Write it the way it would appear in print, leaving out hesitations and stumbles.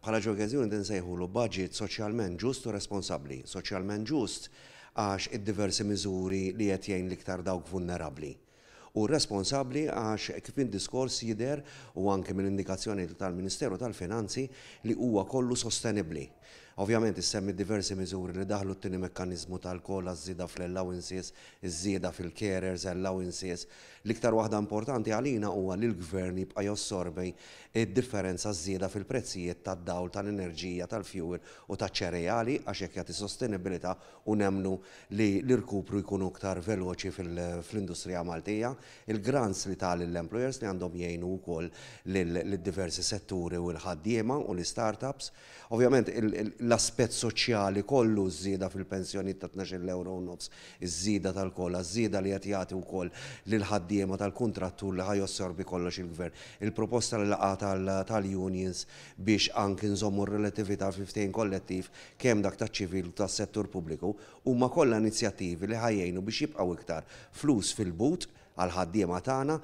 bħala ġokeżjoni din nsejħulu budget soċjalment ġust u responsabbli. Soċjalment ġust għax id-diversi miżuri li qed jgħin l-iktar dawk vulnerabbli. U responsabbli għax kif id-diskors jidher u anke mill-indikazzjoni tal-Ministeru tal-Finanzi li huwa kollu sostenibbli. Ovvjament issemmi diversi miżuri li daħlu t-tieni mekkaniżmu tal-kolla żieda fl-allowances, iż-żieda fil-carers allowances. L-iktar waħda importanti għalina huwa li l-Gvern jibqa' jossorbej id-differenza żieda fil-prezzijiet tad-dawl, tal-enerġija, tal-fuel u taċ-ċereali għax hekk jagħti sostenibilità u nemmnu li l-irkupru jkunu aktar veloċi fl-industrija Maltija. Il-grants li tal-employers li għandhom jgħinu wkoll lid-diversi setturi u l-ħaddiema u l-startups. Ovvjament l-aspett soċjali kollu żieda fil-pensjoni ta' 12 euro u nofs, iż-żieda tal-kolla, żieda li qed jagħti wkoll lil ħaddiema tal-kuntrattur li ħajossorbi kollox il-Gvern. Il-proposta li laqgħa tal-unions biex anke nżommu r-relatività fil-ftehim kollettiv kemm dak taċ-ċivil u tas-settur pubbliku huma kollha inizjattivi li ħajjejnu biex jibqgħu iktar flus fil-but għal ħaddiema tagħna